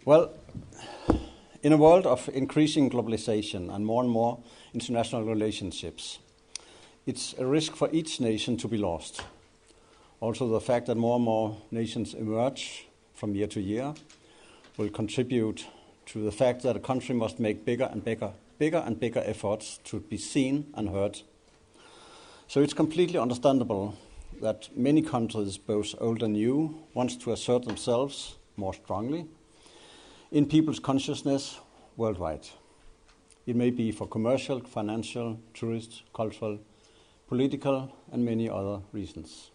Well, in a world of increasing globalization and more international relationships, it's a risk for each nation to be lost. Also, the fact that more and more nations emerge from year to year will contribute to the fact that a country must make bigger and bigger efforts to be seen and heard. So it's completely understandable that many countries, both old and new, want to assert themselves more strongly in people's consciousness worldwide. It may be for commercial, financial, tourist, cultural, political, and many other reasons.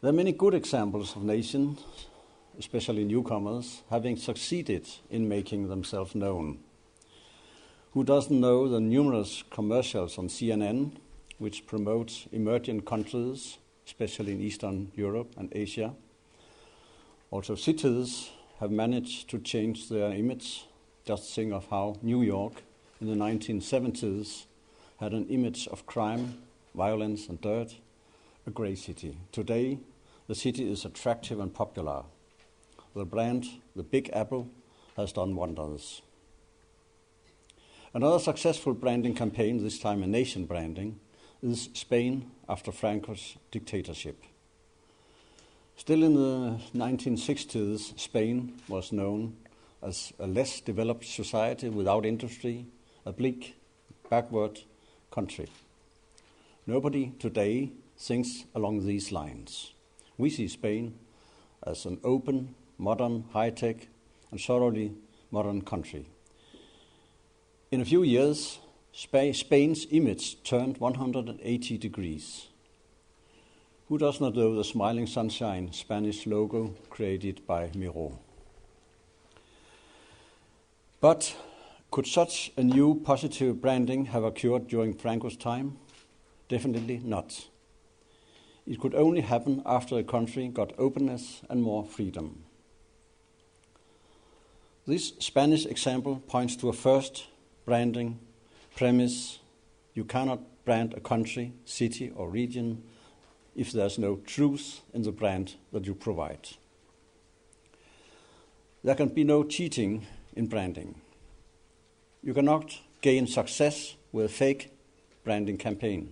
There are many good examples of nations, especially newcomers, having succeeded in making themselves known. Who doesn't know the numerous commercials on CNN which promote emerging countries, especially in Eastern Europe and Asia? Also, cities have managed to change their image. Just think of how New York in the 1970s had an image of crime, violence and dirt, a grey city. Today, the city is attractive and popular. The brand, the Big Apple, has done wonders. Another successful branding campaign, this time a nation branding, is Spain after Franco's dictatorship. Still in the 1960s, Spain was known as a less developed society without industry, a bleak, backward country. Nobody today thinks along these lines. We see Spain as an open, modern, high-tech, and thoroughly modern country. In a few years, Spain's image turned 180 degrees. Who does not know the smiling sunshine Spanish logo created by Miro? But could such a new positive branding have occurred during Franco's time? Definitely not. It could only happen after a country got openness and more freedom. This Spanish example points to a first branding premise. You cannot brand a country, city, or region if there's no truth in the brand that you provide. There can be no cheating in branding. You cannot gain success with a fake branding campaign.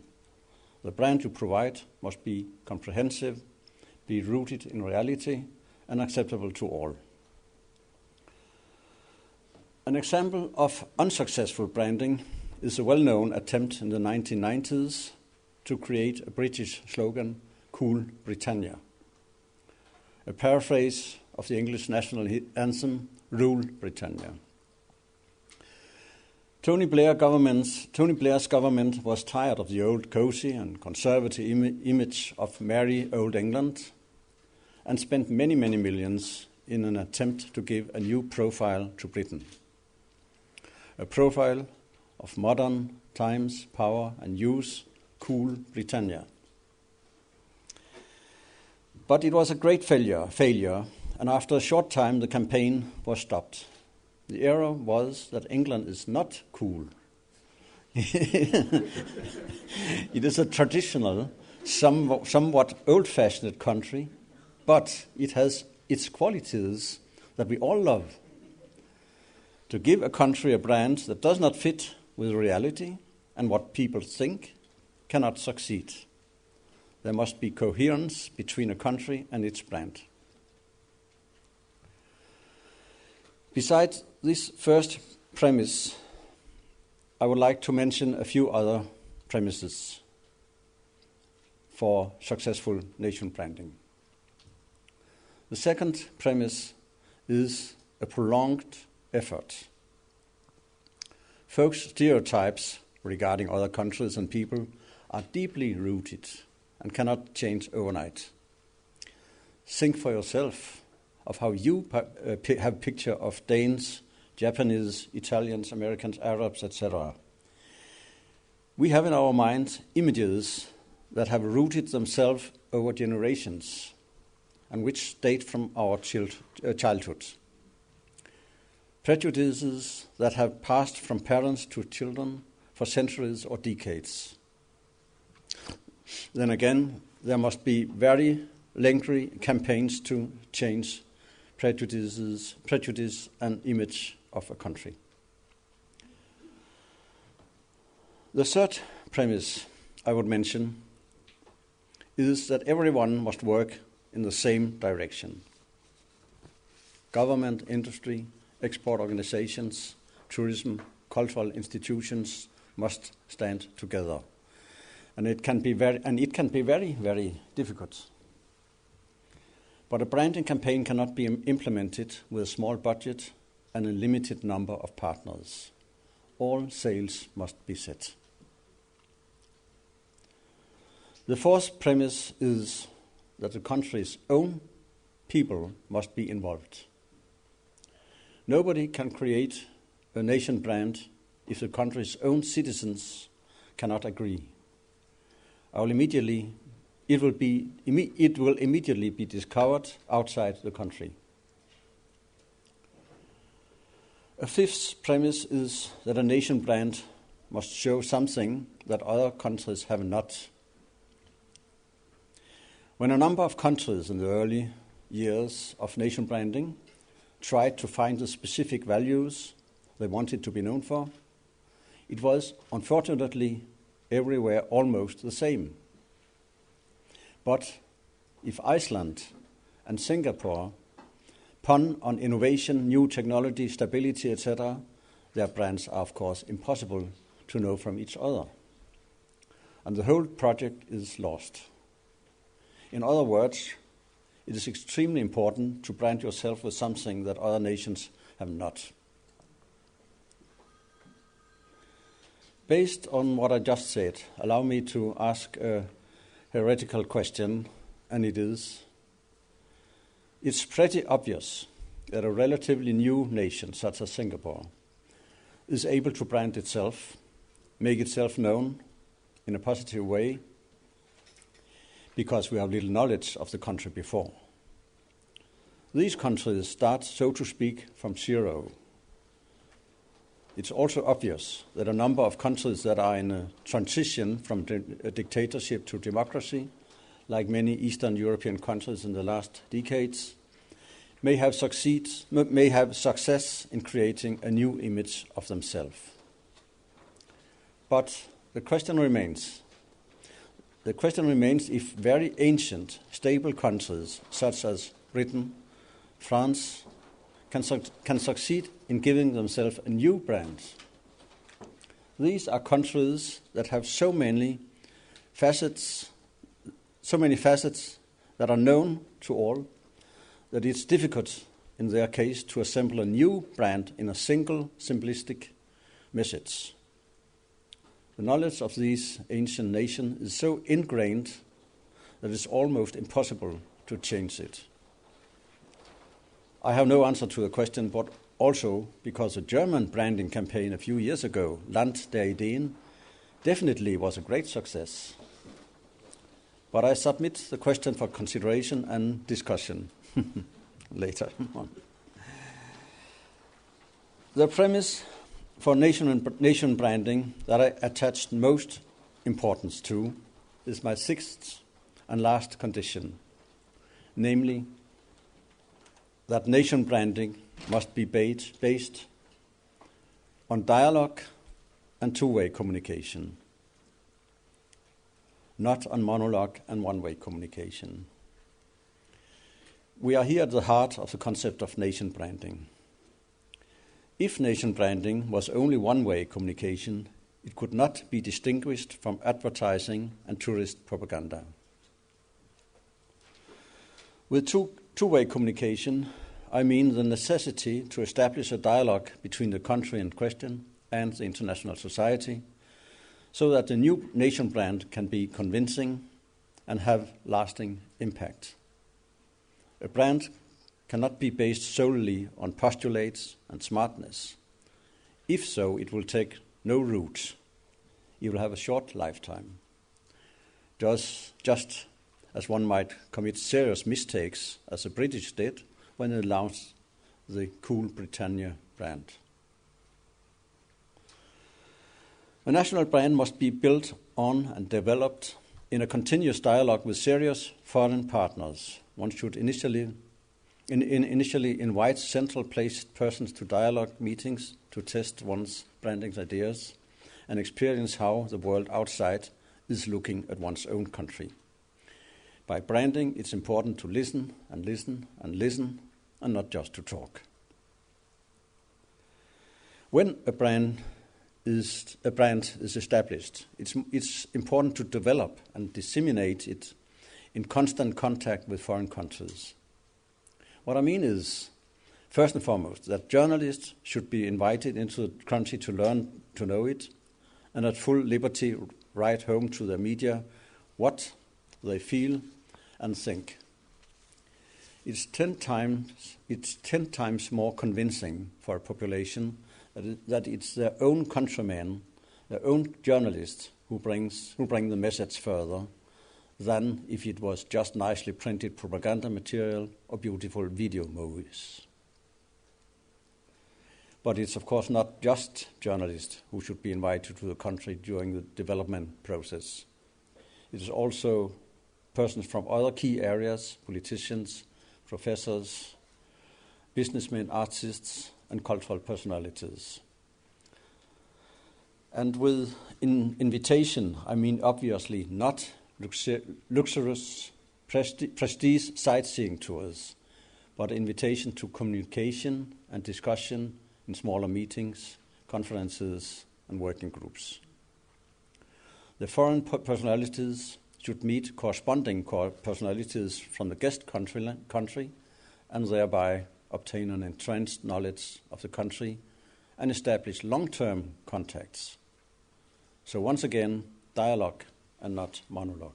The brand you provide must be comprehensive, be rooted in reality, and acceptable to all. An example of unsuccessful branding is a well-known attempt in the 1990s to create a British slogan, Cool Britannia, a paraphrase of the English national anthem, Rule Britannia. Tony Blair's government was tired of the old cosy and conservative image of merry old England and spent many millions in an attempt to give a new profile to Britain. A profile of modern times, power and use, cool Britannia. But it was a great failure, and after a short time the campaign was stopped. The error was that England is not cool. It is a traditional, somewhat old-fashioned country, but it has its qualities that we all love. To give a country a brand that does not fit with reality and what people think cannot succeed. There must be coherence between a country and its brand. Besides this first premise, I would like to mention a few other premises for successful nation branding. The second premise is a prolonged effort. Folks' stereotypes regarding other countries and people are deeply rooted and cannot change overnight. Think for yourself of how you have a picture of Danes, Japanese, Italians, Americans, Arabs, etc. We have in our minds images that have rooted themselves over generations and which date from our childhood. Prejudices that have passed from parents to children for centuries or decades. Then again, there must be very lengthy campaigns to change prejudice and image of a country. The third premise I would mention is that everyone must work in the same direction. Government, industry, export organizations, tourism, cultural institutions must stand together. And it can be very, very difficult. But a branding campaign cannot be implemented with a small budget and a limited number of partners. All sails must be set. The fourth premise is that the country's own people must be involved. Nobody can create a nation brand if the country's own citizens cannot agree. It will immediately be discovered outside the country. A fifth premise is that a nation brand must show something that other countries have not. When a number of countries in the early years of nation branding tried to find the specific values they wanted to be known for, it was unfortunately everywhere almost the same. But if Iceland and Singapore pun on innovation, new technology, stability, etc., their brands are of course impossible to know from each other. And the whole project is lost. In other words, it is extremely important to brand yourself with something that other nations have not. Based on what I just said, allow me to ask a heretical question, and it is, it's pretty obvious that a relatively new nation, such as Singapore, is able to brand itself, make itself known in a positive way, because we have little knowledge of the country before. These countries start, so to speak, from zero. It's also obvious that a number of countries that are in a transition from a dictatorship to democracy, like many Eastern European countries in the last decades, may have success in creating a new image of themselves. But the question remains if very ancient, stable countries such as Britain, France, can succeed in giving themselves a new brand. These are countries that have so many facets that are known to all, that it's difficult in their case to assemble a new brand in a single simplistic message. The knowledge of these ancient nations is so ingrained that it's almost impossible to change it. I have no answer to the question, but also because a German branding campaign a few years ago, Land der Ideen, definitely was a great success. But I submit the question for consideration and discussion later on. The premise for nation branding that I attached most importance to is my sixth and last condition, namely that nation branding must be based on dialogue and two-way communication, not on monologue and one-way communication. We are here at the heart of the concept of nation branding. If nation branding was only one-way communication, it could not be distinguished from advertising and tourist propaganda. With two-way communication, I mean the necessity to establish a dialogue between the country in question and the international society, so that the new nation brand can be convincing and have lasting impact. A brand cannot be based solely on postulates and smartness. If so, it will take no root. It will have a short lifetime. Just as one might commit serious mistakes, as the British did when they launched the Cool Britannia brand. A national brand must be built on and developed in a continuous dialogue with serious foreign partners. One should initially initially invite central placed persons to dialogue meetings to test one's branding ideas and experience how the world outside is looking at one's own country. By branding, it's important to listen and listen and listen, and not just to talk. When a brand is established, it's important to develop and disseminate it in constant contact with foreign countries. What I mean is, first and foremost, that journalists should be invited into the country to learn to know it, and at full liberty write home to the media what they feel and think. It's 10 times more convincing for a population that it's their own countrymen, their own journalists who bring the message further, than if it was just nicely printed propaganda material or beautiful video movies. But it's of course not just journalists who should be invited to the country during the development process. It is also persons from other key areas, politicians, professors, businessmen, artists, and cultural personalities. And with invitation, I mean obviously not luxurious prestige sightseeing tours, but invitation to communication and discussion in smaller meetings, conferences, and working groups. The foreign personalities should meet corresponding personalities from the guest country and thereby obtain an entrenched knowledge of the country and establish long-term contacts. So once again, dialogue and not monologue.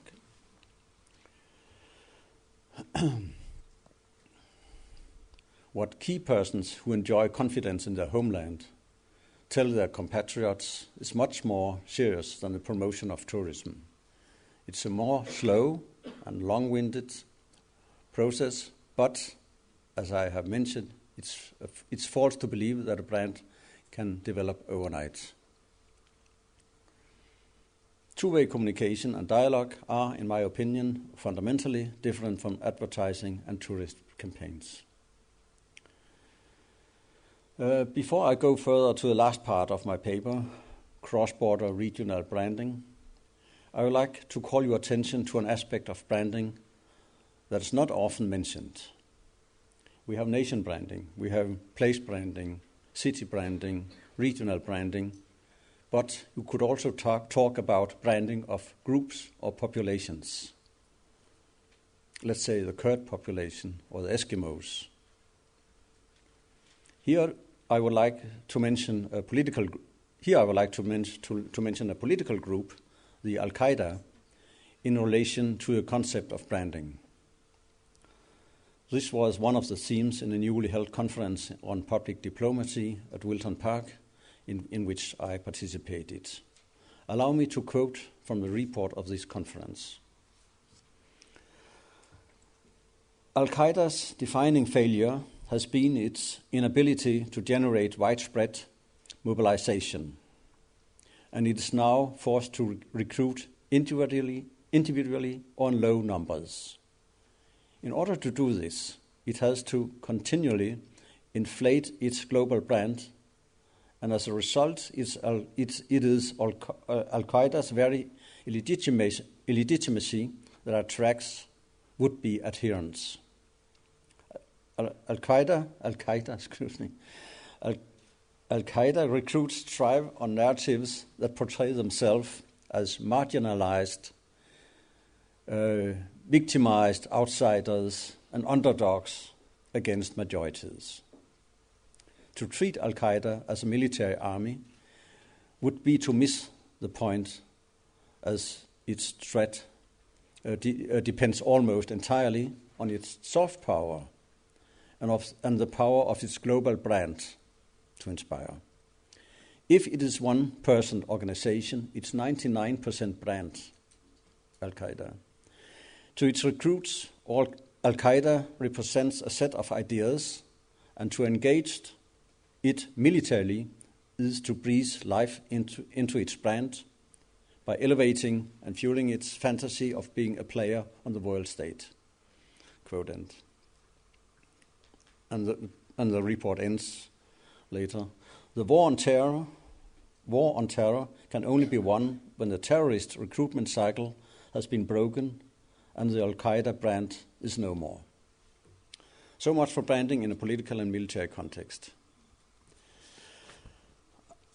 What key persons who enjoy confidence in their homeland tell their compatriots is much more serious than the promotion of tourism. It's a more slow and long-winded process, but as I have mentioned, it's false to believe that a brand can develop overnight. Two-way communication and dialogue are, in my opinion, fundamentally different from advertising and tourist campaigns. Before I go further to the last part of my paper, cross-border regional branding, I would like to call your attention to an aspect of branding that is not often mentioned. We have nation branding, we have place branding, city branding, regional branding, but you could also talk about branding of groups or populations. Let's say the Kurd population or the Eskimos. Here I would like to mention a political group, the Al-Qaeda, in relation to the concept of branding. This was one of the themes in the newly held conference on public diplomacy at Wilton Park, in which I participated. Allow me to quote from the report of this conference. Al-Qaeda's defining failure has been its inability to generate widespread mobilization, and it is now forced to recruit individually or in low numbers. In order to do this, it has to continually inflate its global brand, and as a result, it is Al-Qaeda's very illegitimacy that attracts would-be adherents. Al-Qaeda recruits thrive on narratives that portray themselves as marginalized, victimized outsiders and underdogs against majorities. To treat Al-Qaeda as a military army would be to miss the point, as its threat depends almost entirely on its soft power and the power of its global brand to inspire. If it is one-person organization, it's 99% brand, Al-Qaeda. To its recruits, Al-Qaeda represents a set of ideas, and to engage it militarily is to breathe life into its brand by elevating and fueling its fantasy of being a player on the world stage. Quote end. and the report ends later. The war on terror can only be won when the terrorist recruitment cycle has been broken and the Al-Qaeda brand is no more. So much for branding in a political and military context.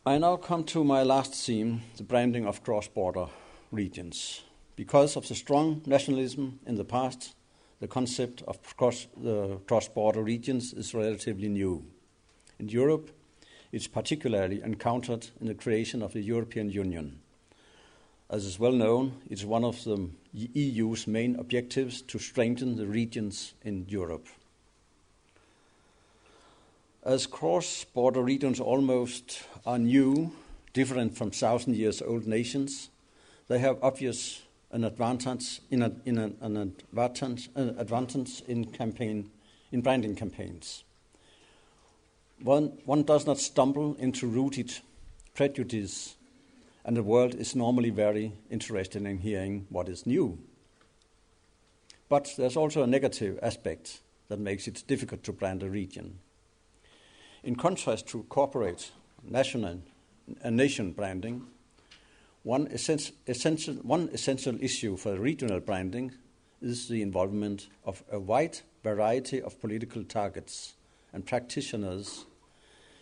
I now come to my last theme, the branding of cross-border regions. Because of the strong nationalism in the past, the concept of cross-border regions is relatively new. In Europe, it's particularly encountered in the creation of the European Union. As is well known, it's one of the EU's main objectives to strengthen the regions in Europe. As cross-border regions almost are new, different from 1,000-years-old nations, they have obvious an advantage in branding campaigns. One does not stumble into rooted prejudice, and the world is normally very interested in hearing what is new. But there's also a negative aspect that makes it difficult to brand a region. In contrast to corporate, national, and nation branding, one essential issue for regional branding is the involvement of a wide variety of political targets and practitioners.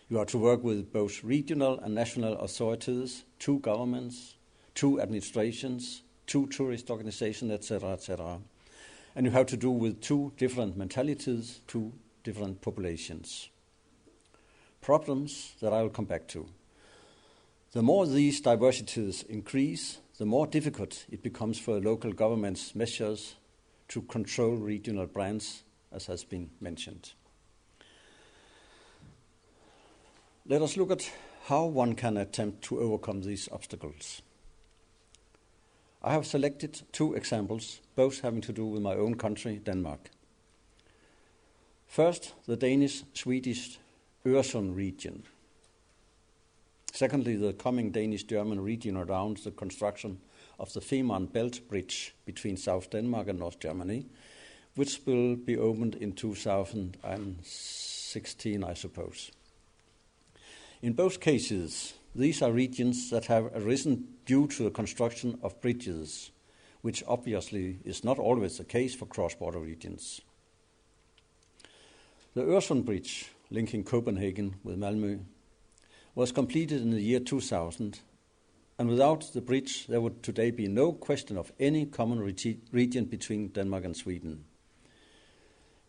You are to work with both regional and national authorities, two governments, two administrations, two tourist organizations, etc., etc. And you have to do with two different mentalities, two different populations. Problems that I will come back to. The more these diversities increase, the more difficult it becomes for local governments' measures to control regional brands, as has been mentioned. Let us look at how one can attempt to overcome these obstacles. I have selected two examples, both having to do with my own country, Denmark. First, the Danish-Swedish Øresund region. Secondly, the coming Danish-German region around the construction of the Fehmarn Belt Bridge between South Denmark and North Germany, which will be opened in 2016, I suppose. In both cases, these are regions that have arisen due to the construction of bridges, which obviously is not always the case for cross-border regions. The Øresund Bridge, linking Copenhagen with Malmö, was completed in the year 2000, and without the bridge there would today be no question of any common region between Denmark and Sweden.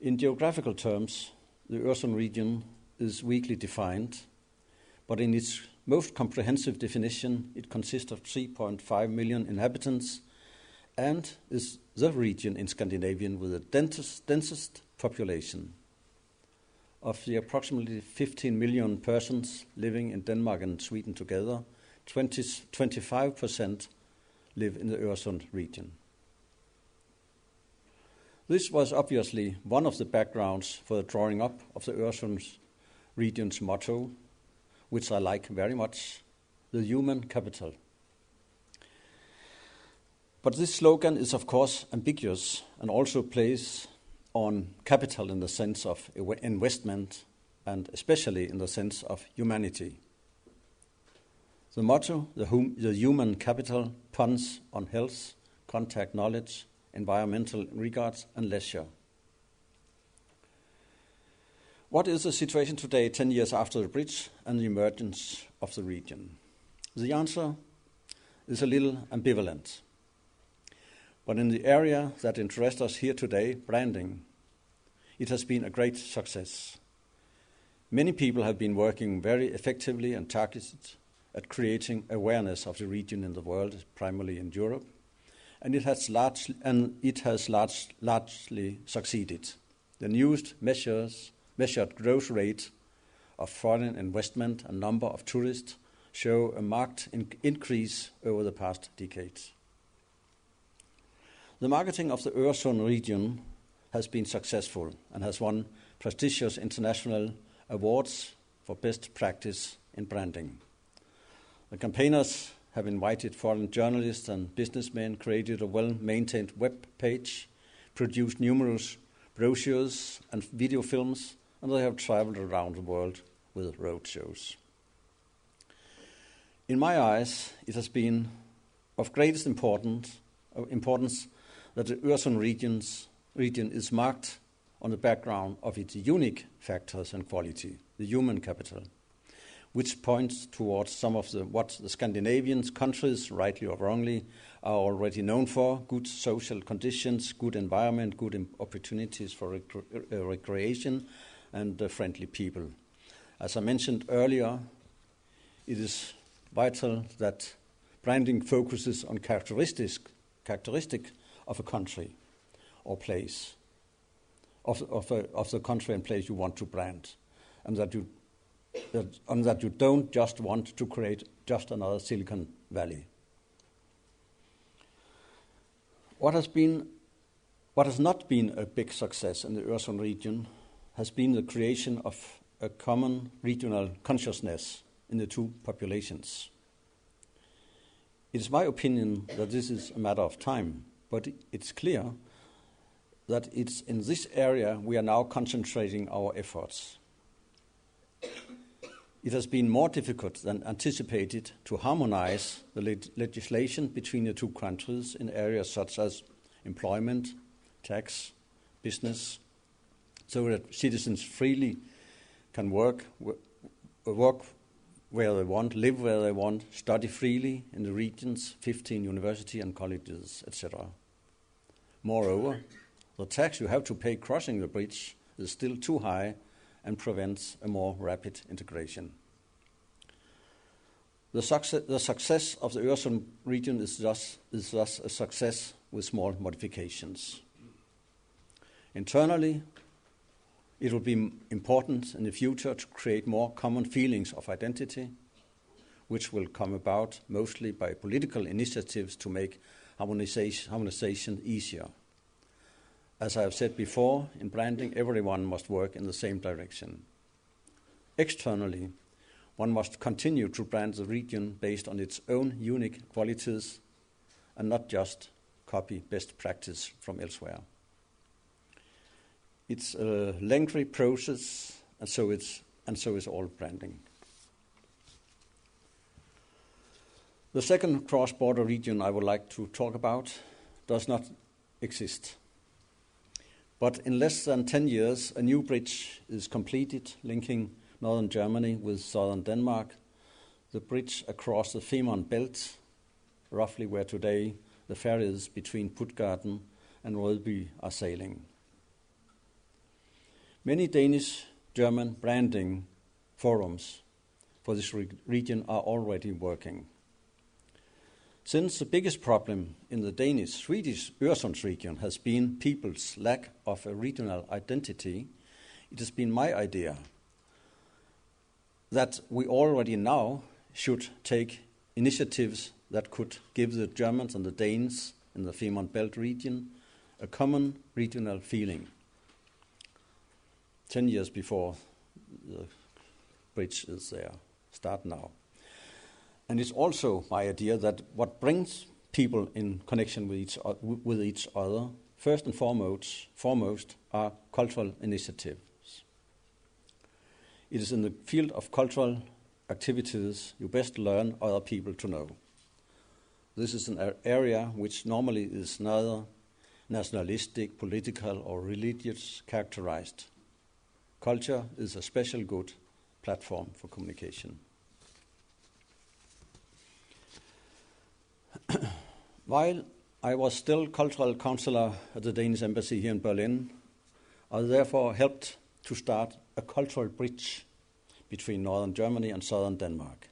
In geographical terms, the Øresund region is weakly defined, but in its most comprehensive definition it consists of 3.5 million inhabitants and is the region in Scandinavia with the densest population. Of the approximately 15 million persons living in Denmark and Sweden together, 25% live in the Øresund region. This was obviously one of the backgrounds for the drawing up of the Øresund region's motto, which I like very much, the human capital. But this slogan is of course ambiguous and also plays on capital in the sense of investment and especially in the sense of humanity. The motto, the human capital, puns on health, contact knowledge, environmental regards and leisure. What is the situation today, 10 years after the bridge and the emergence of the region? The answer is a little ambivalent. But in the area that interests us here today, branding, it has been a great success. Many people have been working very effectively and targeted at creating awareness of the region in the world, primarily in Europe, and it has largely succeeded. The newest measured growth rate of foreign investment and number of tourists show a marked increase over the past decades. The marketing of the Øresund region has been successful and has won prestigious international awards for best practice in branding. The campaigners have invited foreign journalists and businessmen, created a well-maintained web page, produced numerous brochures and video films, and they have traveled around the world with road shows. In my eyes, it has been of greatest importance that the Øresund region is marked on the background of its unique factors and quality, the human capital, which points towards some of what the Scandinavian countries, rightly or wrongly, are already known for: good social conditions, good environment, good opportunities for recreation, and friendly people. As I mentioned earlier, it is vital that branding focuses on characteristic of a country or place, of the country and place you want to brand, and that you don't just want to create just another Silicon Valley. What has not been a big success in the Øresund region has been the creation of a common regional consciousness in the two populations. It is my opinion that this is a matter of time, but it's clear that it's in this area we are now concentrating our efforts. It has been more difficult than anticipated to harmonize the legislation between the two countries in areas such as employment, tax, business, so that citizens freely can work where they want, live where they want, study freely in the region's 15 universities and colleges, etc. Moreover, the tax you have to pay crossing the bridge is still too high and prevents a more rapid integration. The success of the Øresund region is thus a success with small modifications. Internally, it will be important in the future to create more common feelings of identity, which will come about mostly by political initiatives to make harmonization easier. As I have said before, in branding, everyone must work in the same direction. Externally, one must continue to brand the region based on its own unique qualities and not just copy best practice from elsewhere. It's a lengthy process, and so is all branding. The second cross-border region I would like to talk about does not exist. But in less than 10 years, a new bridge is completed linking northern Germany with southern Denmark, the bridge across the Femern Belt, roughly where today the ferries between Puttgarden and Rødby are sailing. Many Danish-German branding forums for this region are already working. Since the biggest problem in the Danish-Swedish Øresund region has been people's lack of a regional identity, it has been my idea that we already now should take initiatives that could give the Germans and the Danes in the Femern Belt region a common regional feeling. 10 years before the bridge is there. Start now. And it's also my idea that what brings people in connection with each other, first and foremost, are cultural initiatives. It is in the field of cultural activities you best learn other people to know. This is an area which normally is neither nationalistic, political, or religious characterized. Culture is a special good platform for communication. While I was still cultural councillor at the Danish embassy here in Berlin, I therefore helped to start a cultural bridge between northern Germany and southern Denmark.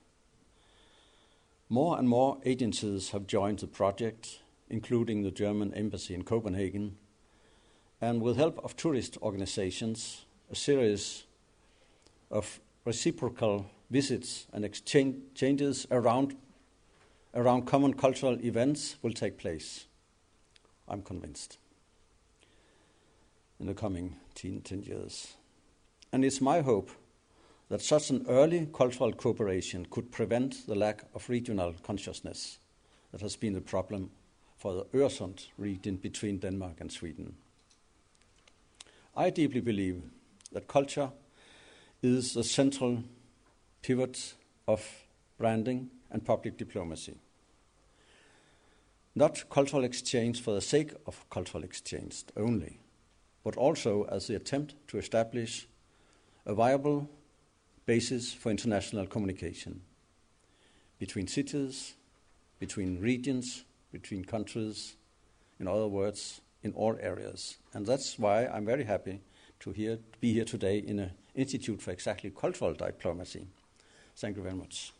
More and more agencies have joined the project, including the German embassy in Copenhagen, and with help of tourist organizations, a series of reciprocal visits and exchanges around common cultural events will take place, I'm convinced, in the coming 10 years. And it's my hope that such an early cultural cooperation could prevent the lack of regional consciousness that has been the problem for the Øresund region between Denmark and Sweden. I deeply believe that culture is a central pivot of branding and public diplomacy. Not cultural exchange for the sake of cultural exchange only, but also as the attempt to establish a viable basis for international communication between cities, between regions, between countries, in other words, in all areas. And that's why I'm very happy to be here today in an Institute for exactly cultural diplomacy. Thank you very much.